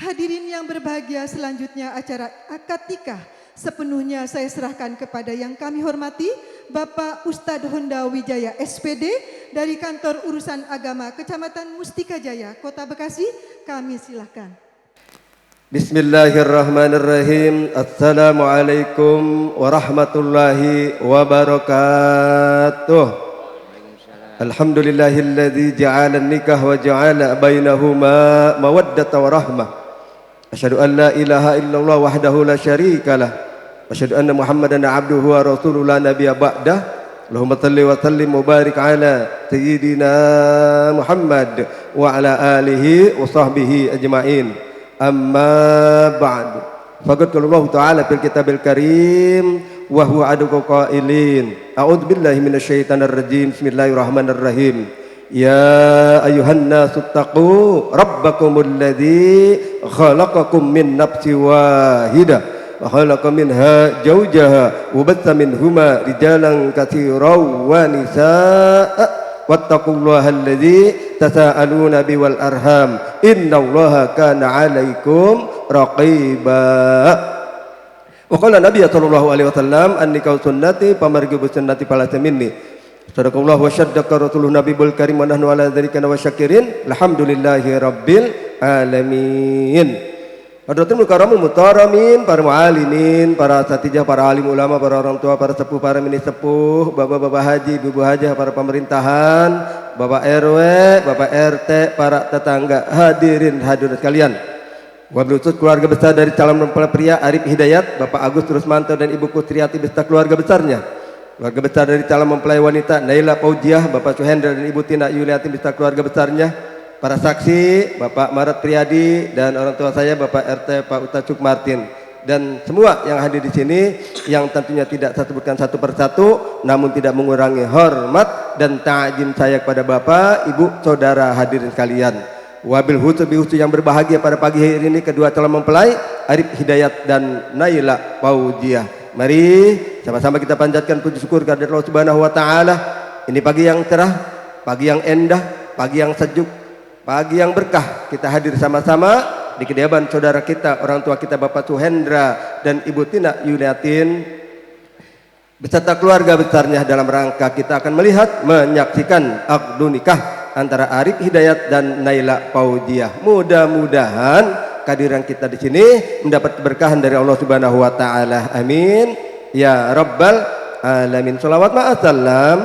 Hadirin yang berbahagia, selanjutnya acara akad nikah sepenuhnya saya serahkan kepada yang kami hormati Bapak Ustadz Honda Wijaya SPD dari Kantor Urusan Agama Kecamatan Mustika Jaya, Kota Bekasi. Kami silahkan. Bismillahirrahmanirrahim. Assalamualaikum warahmatullahi wabarakatuh. Alhamdulillahilladzi ja'ala an-nikah wa ja'ala bainahuma mawaddata wa rahmah. Asyhadu an la ilaha illallah wahdahu la syarikalah. Wa asyhadu anna Muhammadan abduhu wa rasuluhu la nabiyya ba'dah. Allahumma shalli wa sallim wa barik ala sayyidina Muhammad wa ala alihi wa sahbihi ajma'in. Amma ba'du. Faqad qala Allah Ta'ala fil Kitabil Karim wa huwa aduqu qailin. A'udzu billahi minasyaitonir rajim. Bismillahirrahmanirrahim. Ya ayuhan nasu taqu rabbakumul ladzi khalaqakum min nafsin wahidah wa khalaqa minha zawjaha wa batha minhuma rijalan katsiran wa nisaa wattaqullaha alladzi tasaaluna bihi wal arham innallaha kana 'alaikum raqiba. Wa qala Nabi sallallahu alaihi wasallam an-nikahu sunnati famarji'u sunnati fala minni. Sadaqallahu wa saddaqa rasulun nabiyul karim wa nahnu ala dzalika wa syakirin. Alhamdulillahi rabbil alamin. Hadratul mukarramin mutaramin, para muallimin, para asatijah, para alim ulama, para orang tua, para sepuh, para mini sepuh, bapak-bapak haji, ibu-ibu hajah, para pemerintahan, bapak RW, bapak RT, para tetangga, hadirin hadirat sekalian. Wabil khusus keluarga besar dari calon mempelai pria Arif Hidayat, Bapak Agus Rusmanto dan Ibu Kustriati beserta keluarga besarnya. Keluarga besar dari calon mempelai wanita Naila Paujiah, Bapak Suhendra dan Ibu Tina Yuliati beserta keluarga besarnya. Para saksi, Bapak Marat Priyadi dan orang tua saya Bapak RT Pak Utacuk Martin dan semua yang hadir di sini yang tentunya tidak saya sebutkan satu persatu namun tidak mengurangi hormat dan ta'zim saya kepada Bapak, Ibu, Saudara hadirin sekalian. Wabil khusus yang berbahagia pada pagi hari ini kedua calon mempelai Arif Hidayat dan Naila Paujiah. Mari sama-sama kita panjatkan puji syukur kepada Allah Subhanahu wa taala. Ini pagi yang cerah, pagi yang indah, pagi yang sejuk, pagi yang berkah. Kita hadir sama-sama di kediaman saudara kita, orang tua kita Bapak Suhendra dan Ibu Tina Yuliatin beserta keluarga besarnya dalam rangka kita akan melihat menyaksikan akad nikah antara Arif Hidayat dan Naila Paujiah. Mudah-mudahan kehadiran kita di sini mendapat keberkahan dari Allah Subhanahu wa taala. Amin. Ya rabbal alamin. Shalawat ma'asalam.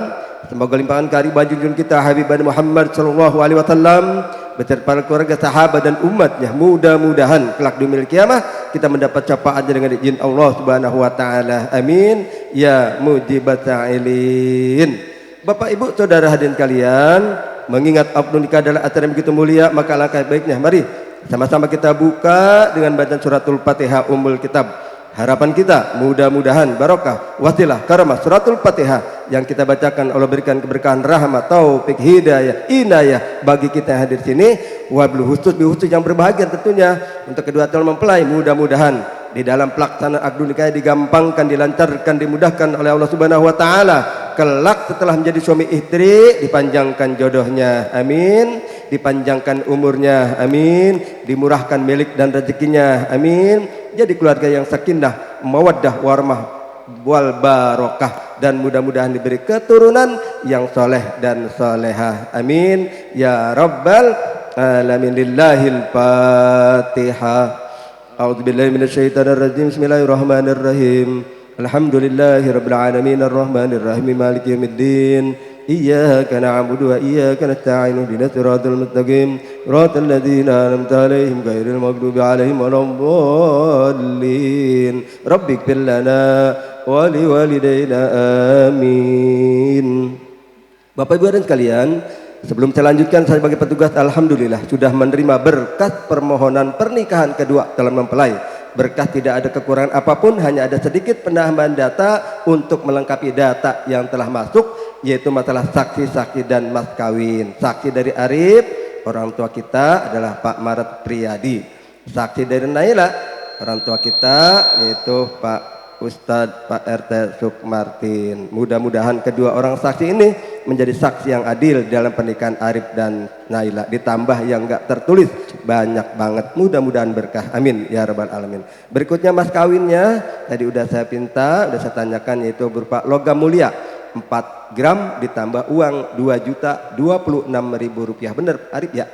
Semoga limpahan kehadiran junjungan kita Habibana Muhammad sallallahu alaihi wasallam beserta para keluarga, sahabat dan umatnya. Mudah-mudahan kelak di yaumil kiamah kita mendapat syafaatnya dengan izin Allah Subhanahu wa taala. Amin. Ya mujibat sa'ilin. Bapak Ibu Saudara hadirin kalian, mengingat akad nikah adalah acara yang begitu mulia, maka alangkah baiknya mari sama-sama kita buka dengan bacaan suratul Fatihah Ummul Kitab. Harapan kita mudah-mudahan barokah, wasilah, karamah suratul Fatihah yang kita bacakan Allah berikan keberkahan, rahmat, taufik, hidayah, inayah bagi kita yang hadir sini. Wabil khusus yang berbahagia tentunya untuk kedua calon mempelai, mudah-mudahan di dalam pelaksanaan akad nikah digampangkan, dilancarkan, dimudahkan oleh Allah Subhanahu wa taala. Kelak setelah menjadi suami istri dipanjangkan jodohnya, amin, dipanjangkan umurnya, amin, dimurahkan milik dan rezekinya, amin, jadi keluarga yang sakinah, mawaddah, warahmah, wal barokah, dan mudah-mudahan diberi keturunan yang soleh dan solehah, amin ya rabbal alamin. Lillahil Fatihah. A'udzubillahi minasyaitonirrajim. Bismillahirrahmanirrahim. Alhamdulillahi rabbil alamin arrahmanir rahim maliki yaumiddin. Iyyaka na'budu wa iyyaka nasta'in ihdinas siratal mustaqim siratal ladzina an'amta 'alaihim ghairil maghdubi 'alaihim waladdallin. Rabbighfir lana wa liwalidayna amin. Bapak Ibu dan sekalian, sebelum saya lanjutkan, saya sebagai petugas alhamdulillah sudah menerima berkat permohonan pernikahan kedua calon mempelai. Berkah tidak ada kekurangan apapun, hanya ada sedikit penambahan data untuk melengkapi data yang telah masuk, yaitu masalah saksi-saksi dan mas kawin. Saksi dari Arif, orang tua kita adalah Pak Marat Priyadi. Saksi dari Naila, orang tua kita yaitu Pak Ustadz Pak RT Sukmartin. Mudah-mudahan kedua orang saksi ini menjadi saksi yang adil dalam pernikahan Arif dan Naila. Ditambah yang enggak tertulis banyak banget. Mudah-mudahan berkah. Amin ya rabbal alamin. Berikutnya mas kawinnya tadi udah saya pinta, udah saya tanyakan, yaitu berupa logam mulia 4 gram ditambah uang 2.026.000 rupiah. Bener Arif ya?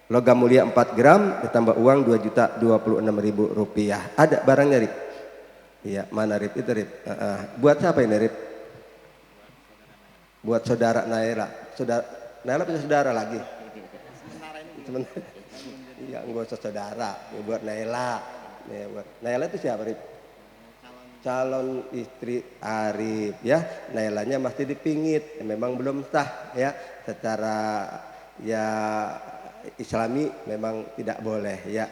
Logam mulia 4 gram ditambah uang 2.026.000 rupiah. Ada barangnya Rip? Iya, mana Rip? Itu Rip. Buat siapa ini Rip? Buat saudara Naila. Saudara Naila punya saudara lagi. Iya, enggak usah saudara. Ini buat Naila. Nih, buat Naila itu siapa Rip? Calon istri Arif ya. Nailanya masih dipingit. Memang belum sah ya. Secara ya Islami memang tidak boleh ya.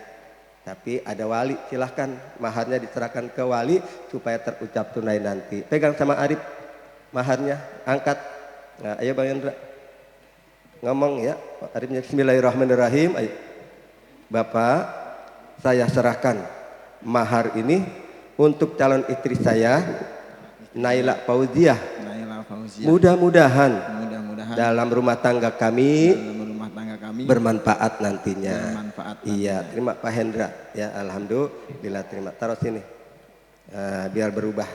Tapi ada wali, silahkan maharnya diserahkan ke wali supaya terucap tunai nanti. Pegang sama Arif maharnya, angkat. Nah, ayo Bang Hendra ngomong ya. Arifnya bismillahirrahmanirrahim. Ayo. Bapak, saya serahkan mahar ini untuk calon istri saya Naila Fauziah. Mudah-mudahan dalam rumah tangga kami bermanfaat nantinya. Iya, terima Pak Hendra ya, alhamdulillah, terima. Taruh sini biar berubah.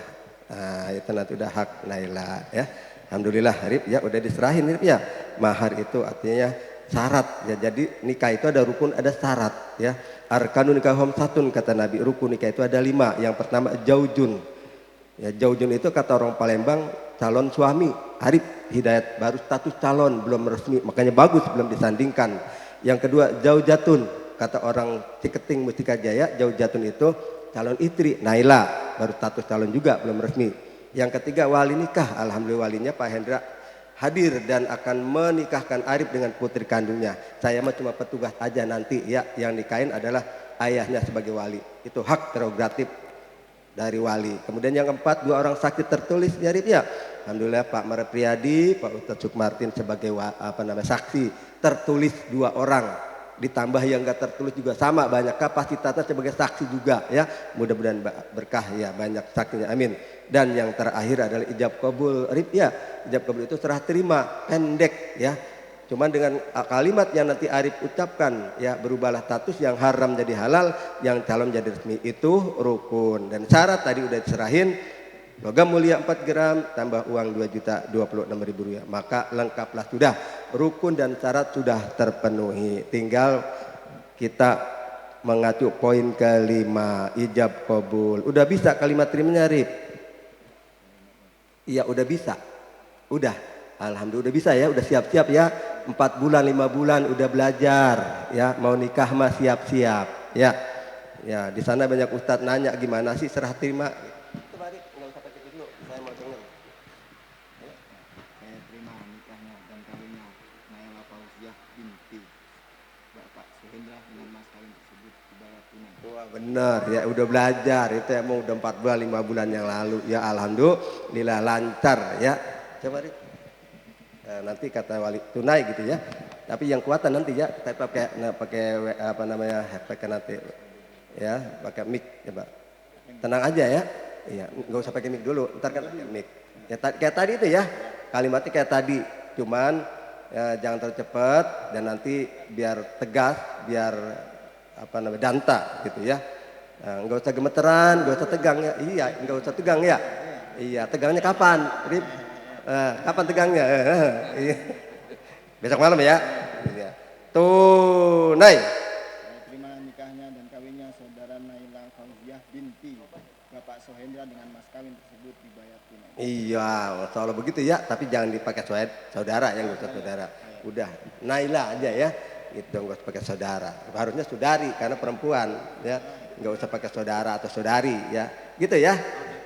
Itu nanti udah hak Naila ya. Alhamdulillah Rip ya, udah diserahin Rip ya. Mahar itu artinya syarat ya. Jadi nikah itu ada rukun, ada syarat ya. Arkanun nikah khamsatun kata Nabi. Rukun nikah itu ada 5. Yang pertama jaujun. Ya, jaujun itu kata orang Palembang calon suami. Arif Hidayat baru status calon, belum resmi, makanya bagus belum disandingkan. Yang kedua jaujatun, kata orang Ciketing Mustika Jaya, jaujatun itu calon istri. Naila baru status calon juga, belum resmi. Yang ketiga wali nikah. Alhamdulillah walinya Pak Hendra hadir dan akan menikahkan Arif dengan putri kandungnya. Saya mah cuma petugas aja nanti ya. Yang nikahin adalah ayahnya sebagai wali. Itu hak prerogatif dari wali. Kemudian yang keempat, 2 orang saksi tertulis ya Arif ya. Alhamdulillah Pak Marpriyadi, Pak Ustadz Sukmartin sebagai saksi tertulis 2 orang. Ditambah yang enggak tertulis juga sama, banyak kapasitasnya sebagai saksi juga ya. Mudah-mudahan berkah ya, banyak saksinya, amin. Dan yang terakhir adalah ijab kabul Arif ya. Ijab kabul itu serah terima, pendek ya. Cuman dengan kalimat yang nanti Arif ucapkan ya, berubahlah status yang haram jadi halal, yang calon jadi resmi, itu rukun. Dan syarat tadi udah diserahin, logam mulia 4 gram tambah uang 2.026.000 rupiah. Maka lengkaplah sudah, rukun dan syarat sudah terpenuhi. Tinggal kita mengacu poin kelima, ijab kabul. Udah bisa kalimat terimanya Arif? Iya udah bisa. Udah. Alhamdulillah udah bisa ya, udah siap-siap ya. 4 bulan 5 bulan udah belajar ya, mau nikah mah siap-siap ya. Ya, di sana banyak ustadz nanya gimana sih serah terima. Coba Arif, enggak usah pakai dulu, saya mau denger. Saya terima nikahnya dan kawinnya Naila Fauziah binti Bapak Suhendra dengan mas kawin tersebut dibayar tunai. Wah benar ya, udah belajar itu ya, mau udah 4 bulan 5 bulan yang lalu ya. Alhamdulillah lancar ya. Coba Arif. Nah, nanti kata wali tunai gitu ya. Tapi yang kuatan nanti ya, kita pakai apa namanya, pakai nanti ya, pakai mic ya Pak. Tenang aja ya. Iya, nggak usah pakai mic dulu. Ntar kan pakai mic. Ya kayak tadi itu ya. Kalimatnya kayak tadi. Cuman ya, jangan terlalu cepat dan nanti biar tegas, biar apa namanya, danta gitu ya. Nah, nggak usah gemeteran, nggak usah tegang ya. Iya, nggak usah tegang ya. Iya, tegangnya kapan? Rip? Kapan tegangnya? Iya. Besok malam ya. Iya. Tunai. Saya terima nikahnya dan kawinnya saudara Naila Fauziah binti Bapak Sohendra dengan mas kawin tersebut dibayar tunai. Iya, kalau begitu ya, tapi jangan dipakai saudara ya, nggak usah saudara. Udah, Naila aja ya. Itu nggak usah pakai saudara. Harusnya saudari karena perempuan ya. Nggak usah pakai saudara atau saudari ya. Gitu ya.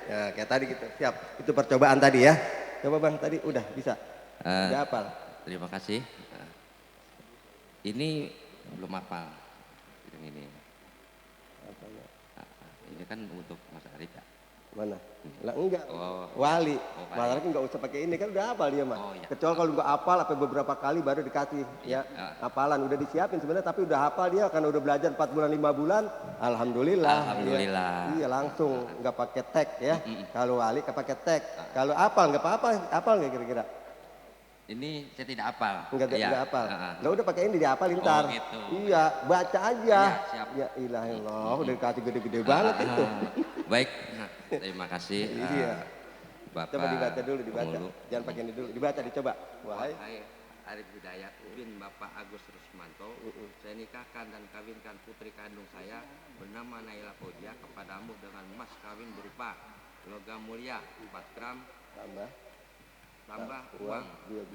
Ya, kayak tadi gitu. Siap. Itu percobaan tadi ya. Coba Bang, tadi udah bisa. Udah hafal. Terima kasih. Ini belum hafal. Ini. Ini kan untuk Mas Arif ya. Mana? Lah enggak. Oh. Wali. Wali. Masalahnya enggak usah pakai ini kan udah hafal dia mah. Oh, iya. Kecuali kalau enggak hafal apa beberapa kali baru dikasih ya. Hafalan udah disiapin sebenarnya tapi udah hafal dia karena udah belajar 4 bulan 5 bulan. Alhamdulillah. Alhamdulillah. Iya langsung enggak pakai tag ya. Kalau wali enggak pakai tag. Kalau hafal enggak apa-apa. Hafal enggak kira-kira? Ini saya tidak hafal. Enggak hafal. Heeh. Lah udah pakai ini dihafalin ntar. gitu. Iya, baca aja. Iya, siap. Ya ilallah, udah dikasih gede-gede banget itu. Baik, nah, terima kasih. Iya. Bapak Coba dibaca dulu, dibaca. Pengulu. Jangan pakai ini dulu, dibaca dicoba. Wahai Wahai Arif Hidayat bin Bapak Agus Rusmanto, saya nikahkan dan kawinkan putri kandung saya bernama Naila Fauzia kepadamu dengan mas kawin berupa logam mulia 4 gram tambah uang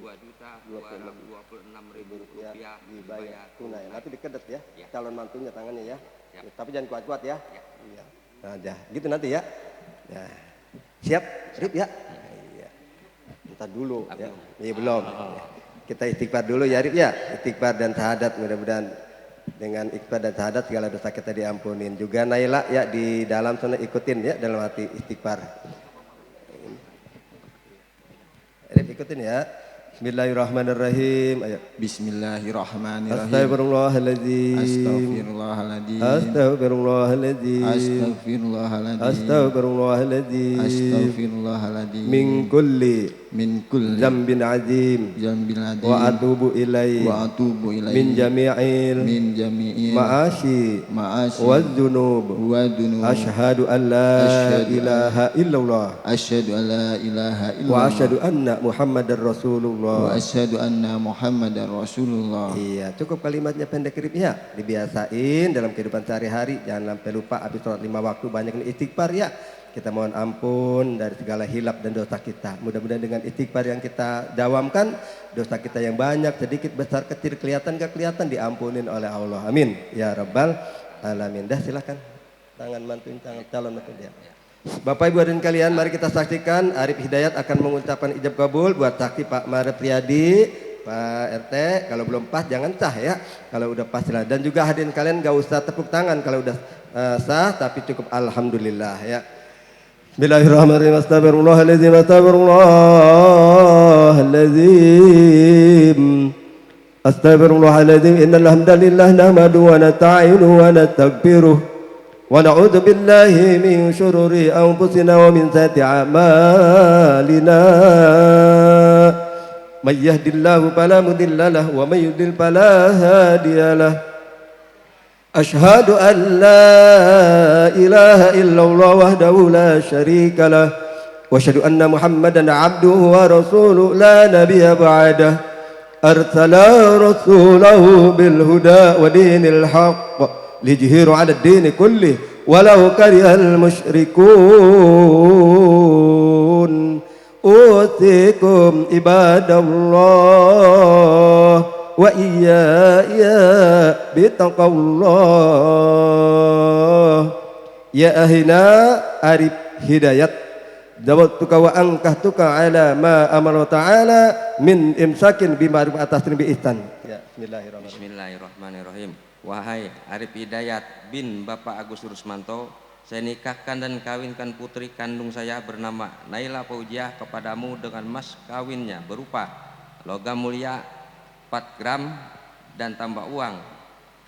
2.226.000 rupiah dibayar tunai. Nanti dikedet ya, Ya. calon mantunya tangannya ya. Ya. Tapi jangan kuat-kuat ya. Ya. Iya. Nah, dah. Gitu nanti ya. Ya. Siap, Rip ya. Iya. Entar dulu ya. Iya belum. Ya. Kita istighfar dulu ya Rip ya. Istighfar dan syahadat, mudah-mudahan dengan istighfar dan syahadat segala dosa kita diampunin. Juga Naila ya di dalam sana ikutin ya dalam hati istighfar. Rip ikutin ya. Bismillahirrahmanirrahim. Ayo. Bismillahirrahmanirrahim. Astagfirullahaladzim. Astagfirullahaladzim. Astagfirullahaladzim. Astagfirullahaladzim. Astagfirullahaladzim. Astagfirullahaladzim. Min kulli min kulli zambin azim. dzambin adzim. Wa atubu ilaihi. Wa atubu ilaihi. Min jami'il jami'il ma'ashi ma'asi wa dzunub. wa dzunub. Ashhadu an la ilaha illallah. Asyhadu an la ilaha Wa illallah. ashhadu anna Muhammadar Rasulullah. Wa asyhadu anna Muhammadar Rasulullah. Iya, cukup kalimatnya pendek ya. Dibiasain dalam kehidupan sehari-hari. Jangan sampai lupa habis sholat 5 waktu banyak istighfar ya. Kita mohon ampun dari segala hilap dan dosa kita. Mudah-mudahan dengan istighfar yang kita dawamkan, dosa kita yang banyak, sedikit, besar, kecil, kelihatan gak kelihatan diampunin oleh Allah. Amin. Ya Rabbal Alamin. Dah silakan. Tangan mantuin, tangan calon mantu dia. Bapak Ibu hadirin kalian, mari kita saksikan Arif Hidayat akan mengucapkan ijab kabul buat saksi Pak Marep Riyadi, Pak RT. Kalau belum pas jangan sah ya. Kalau udah pas lah. Dan juga hadirin kalian gak usah tepuk tangan kalau udah sah, tapi cukup alhamdulillah ya. Bismillahirrahmanirrahim. Astagfirullahaladzim. Astagfirullahaladzim. Astagfirullahaladzim. Innal hamdalillah nahmaduhu wa nasta'inuhu wa nastaghfiruh. ونعوذ بالله من شرور أنفسنا ومن سيئات أعمالنا من يهد الله فلا مضل له ومن يضلل فلا هادي له أشهد أن لا إله إلا الله وحده لا شريك له وأشهد أن محمدا عبده ورسوله لا نبي بعده أرسل رسوله بالهدى ودين الحق ليظهره على الدين كله ولو كره المشركون أوصيكم عباد الله وإياي بتقوى الله يا أهلنا Arif Hidayat Zawatuka wa angkahtuka ala ma amara ta'ala min imsakin bima'ruf atasrin bi ihsan. Ya, bismillahirrahmanirrahim. Bismillahirrahmanirrahim. Wahai Arif Hidayat bin Bapak Agus Rusmanto, saya nikahkan dan kawinkan putri kandung saya bernama Naila Fauzia kepadamu dengan mas kawinnya berupa logam mulia 4 gram dan tambah uang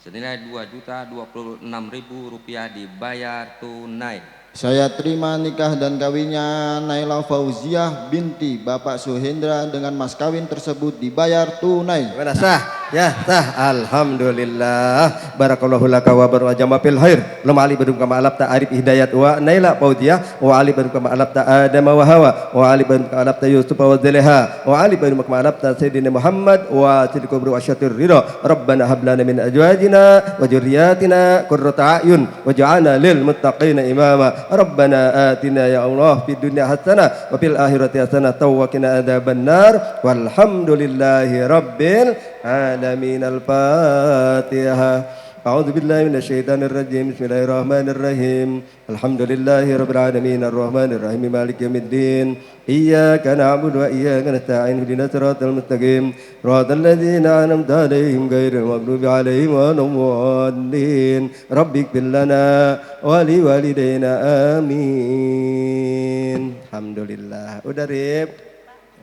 senilai 2.026.000 rupiah dibayar tunai. Saya terima nikah dan kawinnya Naila Fauziah binti Bapak Suhendra dengan mas kawin tersebut dibayar tunai. Gimana sah? Ya sah. Alhamdulillah. Barakallahu laka wa barajama fil khair. Lama ali badum kama alabta Arif Hidayat wa Naila Fauziah wa ali badum kama alabta Adam wa Hawa wa ali badum kama alabta Yusuf wa Zaleha wa ali badum kama alabta Sayyidina Muhammad wa sidqu wa syatir ridha. Rabbana hab lana min azwajina wa dzurriyyatina qurrata a'yun waj'alna lil muttaqina imama. Rabbana atina ya Allah fid dunya hasanah wa fil akhirati hasanah wa qina adzabannar walhamdulillahi rabbil alamin. Al-Fatihah. A'udzu billahi minasy syaithanir rajim. Bismillahirrahmanirrahim. Alhamdulillahi rabbil alamin arrahmanir rahim maliki yaumiddin. Iyyaka na'budu wa iyyaka nasta'in ihdinas siratal mustaqim siratal ladzina an'amta 'alaihim ghairil maghdubi 'alaihim waladdallin. Rabbighfir lana wa liwalidayna amin. Alhamdulillah. Udah Rip.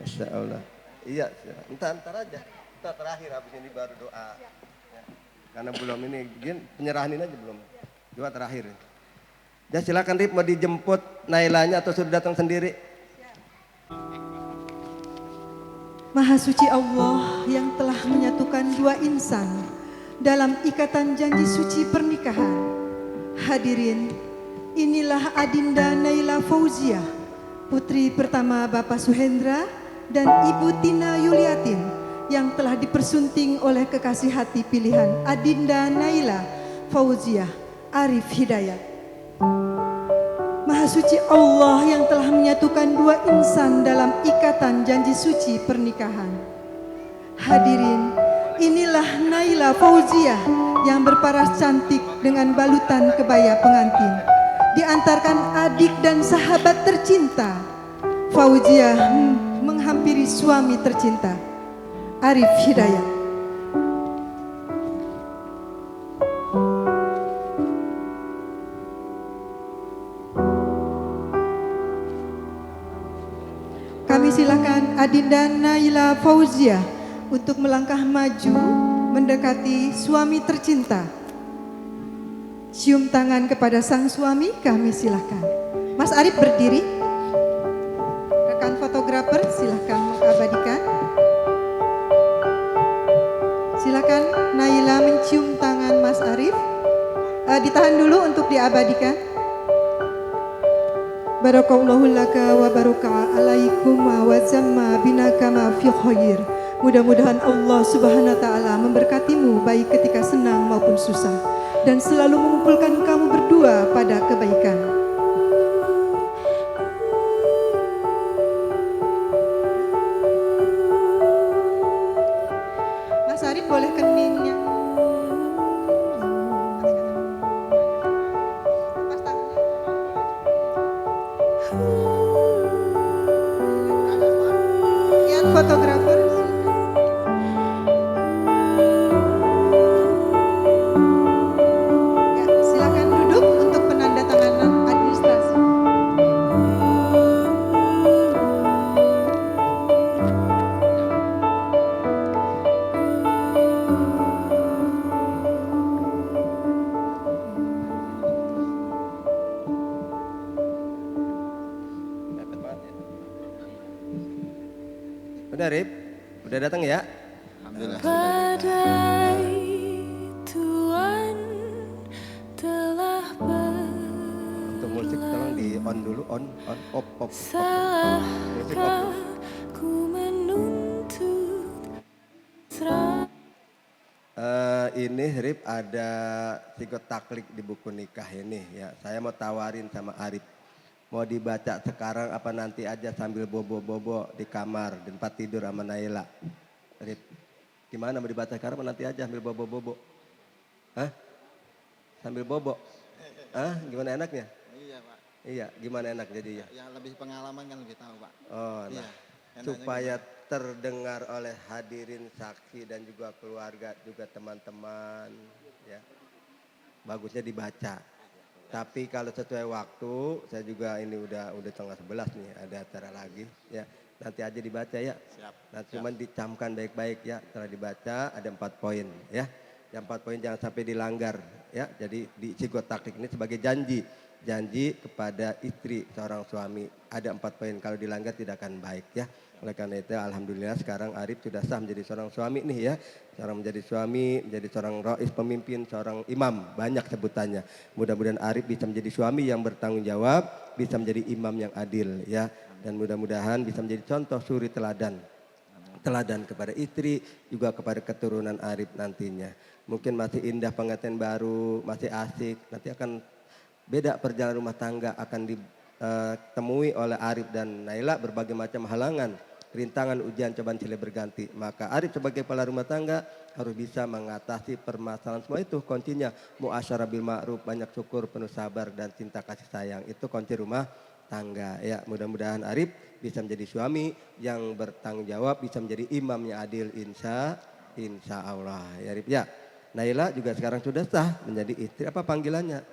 Masyaallah. Iya, entar aja. Entar terakhir habis ini baru doa. Karena belum ini, penyerahanin aja belum. Doa terakhir. Ya silakan Rip, mau dijemput Nailanya atau sudah datang sendiri? Maha suci Allah yang telah menyatukan dua insan dalam ikatan janji suci pernikahan. Hadirin, inilah Adinda Naila Fauziah, putri pertama Bapak Suhendra dan Ibu Tina Yuliatin yang telah dipersunting oleh kekasih hati pilihan Adinda Naila Fauziah Arif Hidayat. Maha suci Allah yang telah menyatukan dua insan dalam ikatan janji suci pernikahan. Hadirin, inilah Naila Fauziah yang berparas cantik dengan balutan kebaya pengantin. Diantarkan adik dan sahabat tercinta, Fauziah menghampiri suami tercinta, Arif Hidayat. Kami silakan Adinda Naila Fauziah untuk melangkah maju mendekati suami tercinta. Cium tangan kepada sang suami, kami silakan. Mas Arif berdiri. Rekan fotografer silakan mengabadikan. Silakan Naila mencium tangan Mas Arif. Ditahan dulu untuk diabadikan. Barakallahu laka wa baraka alaikum wa zamma binaka ma fi khair. Mudah-mudahan Allah Subhanahu wa taala memberkatimu baik ketika senang maupun susah dan selalu mengumpulkan kamu berdua pada kebaikan. Mas Arif boleh keningnya. Fotografer. Ya, silakan duduk untuk penandatanganan administrasi. Udah Rip, udah datang ya? Alhamdulillah. Badai Tuhan telah Untuk musik tolong di on dulu, on, off. Musik off. salahkah ku menuntut Ini Rip ada sikot taklik di buku nikah ini ya. Saya mau tawarin sama Arif. Mau dibaca sekarang apa nanti aja sambil bobo-bobo di kamar di tempat tidur sama Naila. Rip, gimana mau dibaca sekarang apa nanti aja sambil bobo-bobo? Hah? Sambil bobo? Hah? Gimana enaknya? Iya Pak. Iya, gimana enak jadinya? Ya lebih pengalaman kan lebih tahu Pak. Oh, Iya. nah. Enaknya Supaya terdengar oleh hadirin saksi dan juga keluarga juga teman-teman ya. Bagusnya dibaca. Tapi kalau sesuai waktu, saya juga ini udah tengah 11 nih, ada acara lagi ya. Nanti aja dibaca ya. Siap. Nah, cuman dicamkan baik-baik ya. Setelah dibaca ada 4 poin ya. Yang 4 poin jangan sampai dilanggar ya. Jadi di sikot taklik ini sebagai janji kepada istri seorang suami. Ada 4 poin, kalau dilanggar tidak akan baik ya. Oleh karena itu alhamdulillah sekarang Arif sudah sah menjadi seorang suami nih ya. Seorang menjadi suami, menjadi seorang rais pemimpin, seorang imam, banyak sebutannya. Mudah-mudahan Arif bisa menjadi suami yang bertanggung jawab, bisa menjadi imam yang adil ya. Dan mudah-mudahan bisa menjadi contoh suri teladan. Teladan kepada istri, juga kepada keturunan Arif nantinya. Mungkin masih indah pengantin baru, masih asik, nanti akan beda perjalanan rumah tangga, akan ditemui oleh Arif dan Naila berbagai macam halangan, rintangan, ujian, cobaan silih berganti. Maka Arif sebagai kepala rumah tangga harus bisa mengatasi permasalahan semua itu. Kuncinya muasyarah bil ma'ruf, banyak syukur, penuh sabar dan cinta kasih sayang. Itu kunci rumah tangga ya. Mudah-mudahan Arif bisa menjadi suami yang bertanggung jawab, bisa menjadi imam yang adil insya Allah ya Arif ya. Naila juga sekarang sudah sah menjadi istri. Apa panggilannya?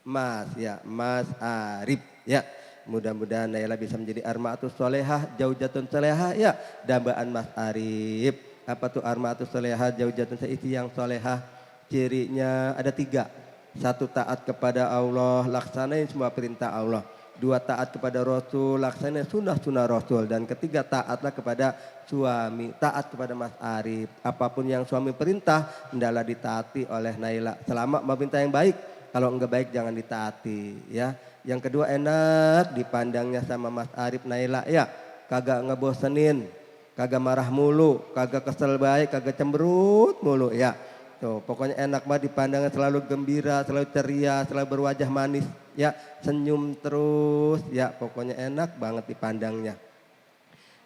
Mas ya, Mas Arif ya. Mudah-mudahan Naila bisa menjadi armaatus solehah, jaujatun solehah ya. Dambaan Mas Arif. Apa tuh armaatus solehah, jaujatun istri yang solehah? Cirinya ada 3. 1, taat kepada Allah, laksanain semua perintah Allah. 2 taat kepada Rasul, laksana sunnah-sunnah Rasul. Dan ketiga taatlah kepada suami, taat kepada Mas Arif. Apapun yang suami perintah, hendaklah ditaati oleh Naila. Selama meminta yang baik, kalau enggak baik jangan ditaati ya. Yang kedua enak dipandangnya sama Mas Arif Naila ya. Kagak ngebosenin, kagak marah mulu, kagak kesel baik, kagak cemberut mulu ya. Tuh, pokoknya enak banget dipandangnya, selalu gembira, selalu ceria, selalu berwajah manis, ya, senyum terus, ya, pokoknya enak banget dipandangnya.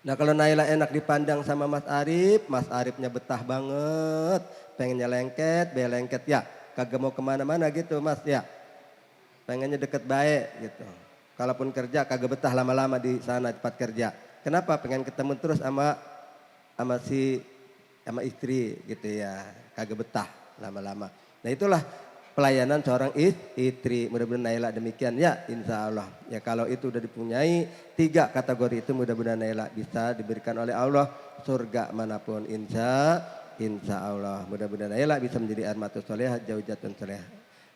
Nah kalau Naila enak dipandang sama Mas Arifnya betah banget, pengennya lengket, belengket, ya, kagak mau kemana-mana gitu Mas, ya, pengennya deket baik gitu. Kalaupun kerja kagak betah lama-lama di sana tempat kerja. Kenapa? Pengen ketemu terus sama istri gitu ya, kagak betah lama-lama. Nah itulah pelayanan seorang istri. Mudah-mudahan Naila demikian ya, insya Allah. Ya kalau itu udah dipunyai 3 kategori itu, mudah-mudahan Naila bisa diberikan oleh Allah surga manapun, insya Allah. Mudah-mudahan Naila bisa menjadi armatus solehah, zaujatun solehah.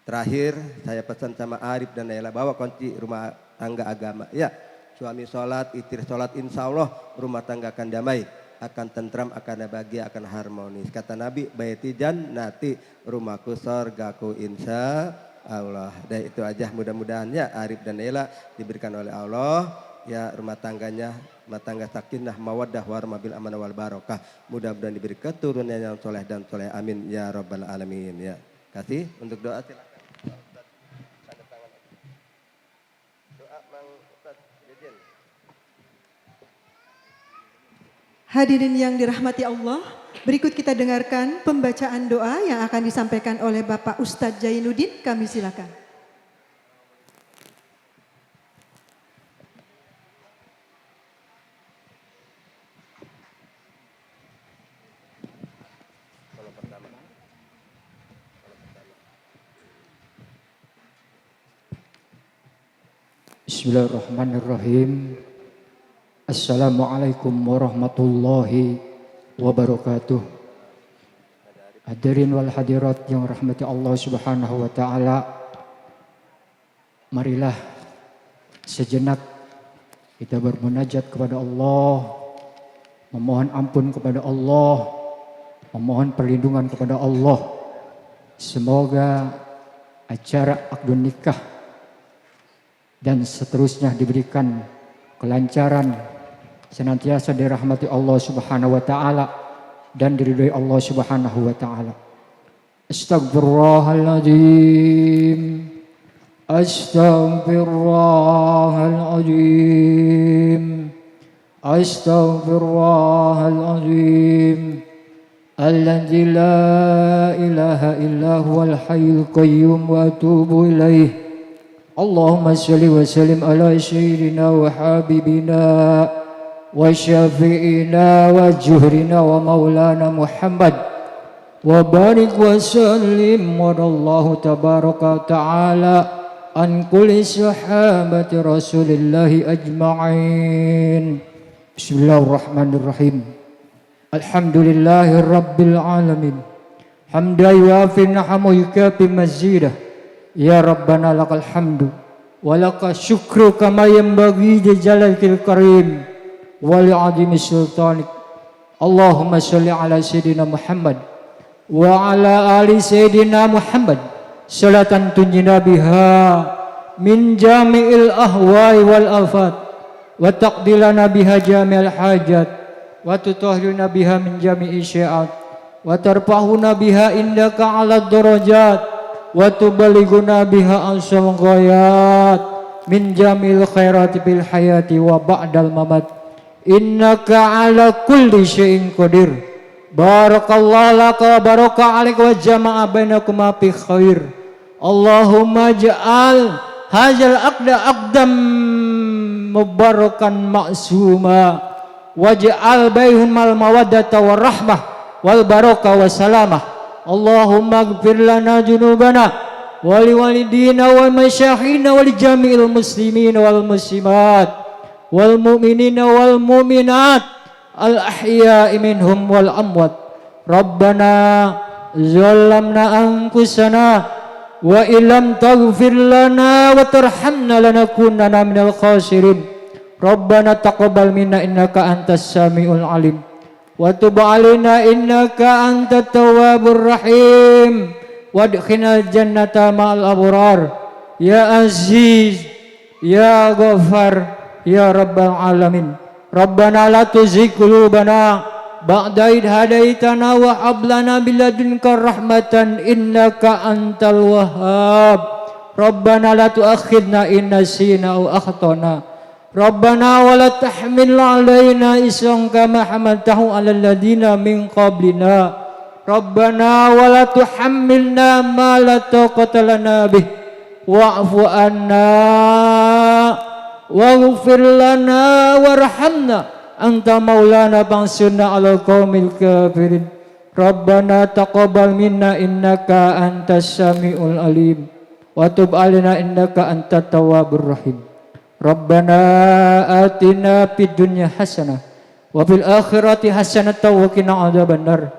Terakhir saya pesan sama Arif dan Naila, bawa kunci rumah tangga agama ya. Suami sholat, istri sholat, insya Allah rumah tangga akan damai, akan tentram, akan bahagia, akan harmonis. Kata Nabi, baiti jannati, rumahku sorgaku, insya Allah. Dan itu aja, mudah-mudahan ya Arif dan Naila diberikan oleh Allah ya rumah tangga sakinah, mawaddah, warahmah bil amanah wal barokah. Mudah-mudahan diberi keturunan yang soleh dan soleh, amin ya rabbal alamin ya. Kasih untuk doa silakan. Hadirin yang dirahmati Allah, berikut kita dengarkan pembacaan doa yang akan disampaikan oleh Bapak Ustadz Jainuddin. Kami silakan. Bismillahirrahmanirrahim. Assalamualaikum warahmatullahi wabarakatuh. Hadirin wal hadirat yang rahmati Allah Subhanahu wa taala. Marilah sejenak kita bermunajat kepada Allah, memohon ampun kepada Allah, memohon perlindungan kepada Allah. Semoga acara akdun nikah dan seterusnya diberikan kelancaran, senantiasa dirahmati Allah Subhanahu wa taala dan diridhoi Allah Subhanahu wa taala. Astagfirullahaladzim. Astagfirullahaladzim. Astagfirullahaladzim. Alladzi la ilaha illa huwal hayyul qayyum wa atubu ilaih. Allahumma salli wa sallim ala sayyidina wa habibina wa syafi'ina wa juhrina wa maulana Muhammad wa barik wa sallim wa radallahu tabaraka ta'ala an kulli sahabati rasulillahi ajma'in. Bismillahirrahmanirrahim. Alhamdulillahi rabbil alamin. Hamdan yuafi ni'amahu yukafi mazidah. Ya Rabbana lakal hamdu wa lakal syukru kama yanbaghi li jalalil karim wa li 'azimi sultanik. Allahumma shalli ala sayyidina Muhammad wa ala ali sayyidina Muhammad salatan tunjina biha min jami'il ahwai wal afat wa taqdilana biha jami'al hajat wa tutahhiruna biha min jami'i syi'at wa tarfa'una biha indaka 'ala darajat wa tubalighuna biha ansal ghayat min jamil khairati bil hayati wa ba'dal mamat innaka ala kulli syai'in qadir. Barakallahu laka wa baraka alaika wa jama'a bainakuma fi khair. Allahumma ja'al hadzal aqdam mubarakan ma'suma waj'al bainahumal mawaddata warahmah wal barakah wassalamah. Allahumma ighfir lana junubana wa liwalidina wa masyayikhina wa lijami'il muslimina wal muslimat wal mu'minina wal mu'minat al ahya'i minhum wal amwat. Rabbana zalamna anfusana wa illam taghfir lana wa tarhamna lanakunanna minal khasirin. Rabbana taqabbal minna innaka antas samiul alim wa tub alaina innaka antat tawwabur rahim wadkhilnal jannata ma'al abrar ya aziz ya ghafar ya rabbal alamin. Rabbana la tuzigh qulubana ba'da idh hadaitana wa hab lana min ladunka rahmatan innaka antal wahhab. Rabbana la tu'akhidna in nasina aw akhtana. Rabbana wa la tahmil 'alaina isran kama hamaltahu 'alal ladina min qablina. Rabbana wa la tuhammilna ma la taqata lana bih wa'fu anna waghfir lana warhamna anta maulana fansurna 'alal qaumil kafirin. Rabbana taqabbal minna innaka antas samiul alim wa tub 'alaina innaka antat tawwabur rahim. Rabbana atina fid dunya hasanah wa fil akhirati hasanatan wa qina adzabannar.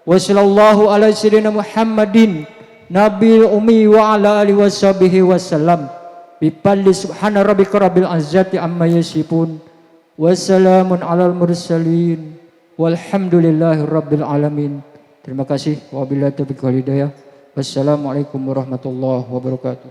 Wa sallallahu ala sayyidina Muhammadin nabiyil ummi wa ala alihi washabihi wasallam. Bipalli subhana rabbika rabbil izzati amma yasifun. Wassalamun alal mursalin walhamdulillahi rabbil alamin. Terima kasih. Wabillahi taufiq wal hidayah. Wassalamualaikum warahmatullahi wabarakatuh.